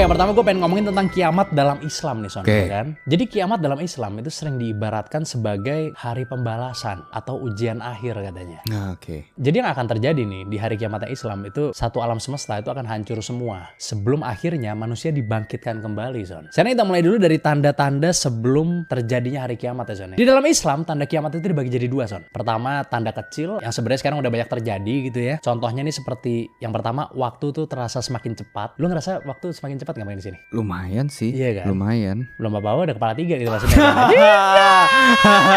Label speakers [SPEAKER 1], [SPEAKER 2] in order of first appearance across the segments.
[SPEAKER 1] Oke, yang pertama gue pengen ngomongin tentang kiamat dalam Islam nih, Son.
[SPEAKER 2] Oke.
[SPEAKER 1] Kan? Jadi kiamat dalam Islam itu sering diibaratkan sebagai hari pembalasan atau ujian akhir katanya.
[SPEAKER 2] Nah, oke.
[SPEAKER 1] Jadi yang akan terjadi nih di hari kiamat Islam itu satu alam semesta itu akan hancur semua sebelum akhirnya manusia dibangkitkan kembali, Son. Sekarang kita mulai dulu dari tanda-tanda sebelum terjadinya hari kiamat ya, Son. Di dalam Islam tanda kiamat itu dibagi jadi dua, Son. Pertama tanda kecil yang sebenarnya sekarang udah banyak terjadi gitu ya. Contohnya nih seperti yang pertama, waktu tuh terasa semakin cepat. Lu ngerasa waktu semakin cepat nggak main di sini?
[SPEAKER 2] Lumayan sih.
[SPEAKER 1] Iya kan?
[SPEAKER 2] Lumayan.
[SPEAKER 1] Belum apa-apa udah kepala 3 gitu maksudnya.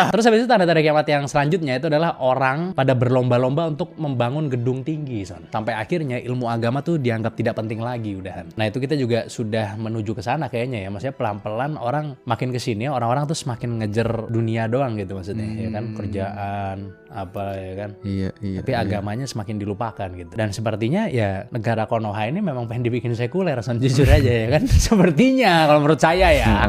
[SPEAKER 1] Terus habis itu tanda-tanda kiamat yang selanjutnya itu adalah orang pada berlomba-lomba untuk membangun gedung tinggi, Son. Sampai akhirnya ilmu agama tuh dianggap tidak penting lagi udahan. Nah itu kita juga sudah menuju ke sana kayaknya ya. Maksudnya pelan-pelan orang makin kesini orang-orang tuh semakin ngejar dunia doang gitu maksudnya. Ya kan, kerjaan apa ya kan.
[SPEAKER 2] Iya.
[SPEAKER 1] Tapi agamanya semakin dilupakan gitu. Dan sepertinya ya negara Konoha ini memang pengen dibikin sekuler, Son, jujur aja ya kan. Sepertinya kalau menurut saya ya.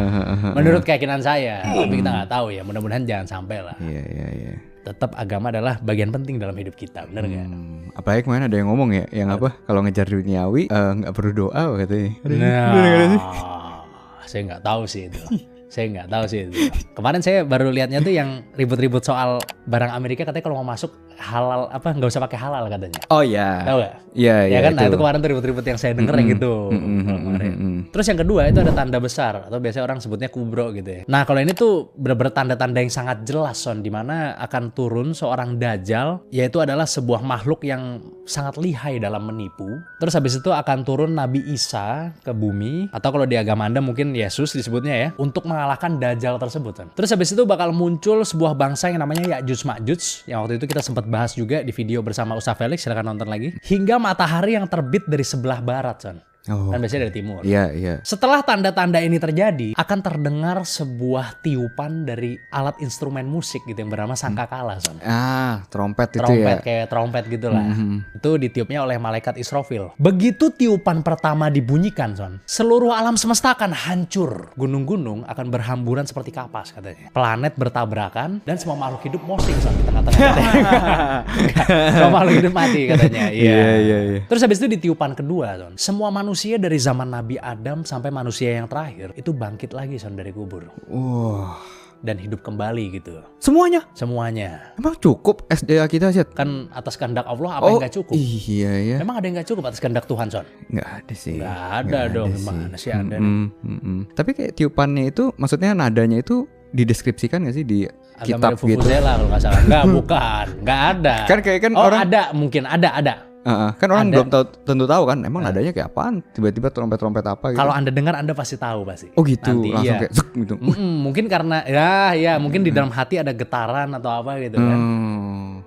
[SPEAKER 1] Menurut keyakinan saya. Tapi kita nggak tahu ya. Mudah-mudahan jangan sampai lah.
[SPEAKER 2] Iya.
[SPEAKER 1] Tetap agama adalah bagian penting dalam hidup kita, bener nggak?
[SPEAKER 2] Apalagi kemarin ada yang ngomong ya, yang apa? Kalau ngejar duniawi nggak perlu doa katanya.
[SPEAKER 1] Saya nggak tahu sih itu. Kemarin saya baru lihatnya tuh yang ribut-ribut soal barang Amerika, katanya kalau mau masuk halal apa nggak usah pakai halal katanya.
[SPEAKER 2] Oh iya.
[SPEAKER 1] Tahu nggak?
[SPEAKER 2] Iya.
[SPEAKER 1] Ya kan, nah itu kemarin tuh ribut-ribut yang saya denger yang gitu. Terus yang kedua itu ada tanda besar atau biasanya orang sebutnya kubro gitu ya. Nah kalau ini tuh bener-bener tanda-tanda yang sangat jelas, Son, dimana akan turun seorang dajjal, yaitu adalah sebuah makhluk yang sangat lihai dalam menipu. Terus habis itu akan turun Nabi Isa ke bumi, atau kalau di agama Anda mungkin Yesus disebutnya ya, untuk mengalahkan dajjal tersebut, Son. Terus habis itu bakal muncul sebuah bangsa yang namanya Ya'juj Ma'juj, yang waktu itu kita sempat bahas juga di video bersama Ustaz Felix, silakan nonton lagi. Hingga matahari yang terbit dari sebelah barat, Son. Kan biasanya dari timur.
[SPEAKER 2] Iya.
[SPEAKER 1] Setelah tanda-tanda ini terjadi, akan terdengar sebuah tiupan dari alat instrumen musik gitu yang bernama sangkakala, Son.
[SPEAKER 2] Trompet itu ya.
[SPEAKER 1] Trompet kayak trompet gitulah. Itu ditiupnya oleh malaikat Israfil. Begitu tiupan pertama dibunyikan, Son, seluruh alam semesta akan hancur. Gunung-gunung akan berhamburan seperti kapas katanya. Planet bertabrakan dan semua makhluk hidup mosing, Son, di tengah-tengah. Semua makhluk hidup mati katanya.
[SPEAKER 2] Iya.
[SPEAKER 1] Terus habis itu di tiupan kedua, Son, semua manusia dari zaman Nabi Adam sampai manusia yang terakhir itu bangkit lagi, Son, dari kubur. Dan hidup kembali gitu.
[SPEAKER 2] Semuanya?
[SPEAKER 1] Semuanya.
[SPEAKER 2] Emang cukup SDA kita sih?
[SPEAKER 1] Kan atas kehendak Allah apa yang gak cukup?
[SPEAKER 2] Iya.
[SPEAKER 1] Emang ada yang gak cukup atas kehendak Tuhan, Son?
[SPEAKER 2] Nggak ada sih.
[SPEAKER 1] Nggak ada dong. Gimana sih ada?
[SPEAKER 2] Tapi kayak tiupannya itu, maksudnya nadanya itu dideskripsikan nggak sih di kitab gitu?
[SPEAKER 1] Vuvuzela kalau nggak salah. Nggak, bukan. Nggak ada.
[SPEAKER 2] Kan kayak orang
[SPEAKER 1] ada, mungkin ada.
[SPEAKER 2] Kan orang belum tentu tahu kan emang nadanya kayak apaan, tiba-tiba trompet apa gitu.
[SPEAKER 1] Kalau Anda dengar Anda pasti tahu pasti.
[SPEAKER 2] Oh gitu,
[SPEAKER 1] nanti,
[SPEAKER 2] langsung kayak zuk gitu.
[SPEAKER 1] Mungkin karena ya mungkin di dalam hati ada getaran atau apa gitu kan.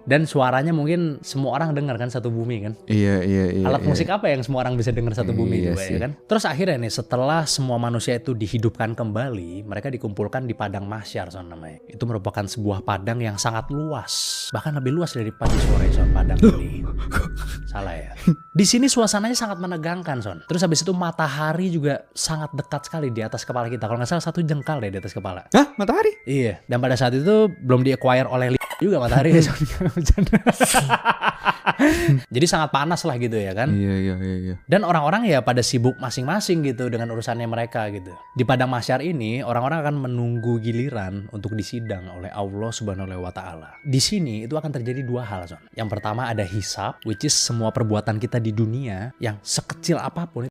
[SPEAKER 1] Dan suaranya mungkin semua orang dengar kan, satu bumi kan.
[SPEAKER 2] Iya.
[SPEAKER 1] Alat musik apa yang semua orang bisa dengar satu bumi juga ya kan. Terus akhirnya nih setelah semua manusia itu dihidupkan kembali, mereka dikumpulkan di padang mahsyar, Son, namanya. Itu merupakan sebuah padang yang sangat luas, bahkan lebih luas dari pagi sore, Son, padang ini. Salah ya. Di sini suasananya sangat menegangkan, Son. Terus habis itu matahari juga sangat dekat sekali di atas kepala kita. Kalau nggak salah 1 jengkal deh di atas kepala.
[SPEAKER 2] Hah? Matahari?
[SPEAKER 1] Iya. Dan pada saat itu belum di-acquire oleh juga matahari ya, Son. Jadi sangat panas lah gitu ya kan.
[SPEAKER 2] Iya.
[SPEAKER 1] Dan orang-orang ya pada sibuk masing-masing gitu dengan urusannya mereka gitu. Di padang mahsyar ini orang-orang akan menunggu giliran untuk disidang oleh Allah Subhanahu wa taala. Di sini itu akan terjadi 2 hal, Son. Yang pertama ada hisab, which is semua perbuatan kita di dunia yang sekecil apapun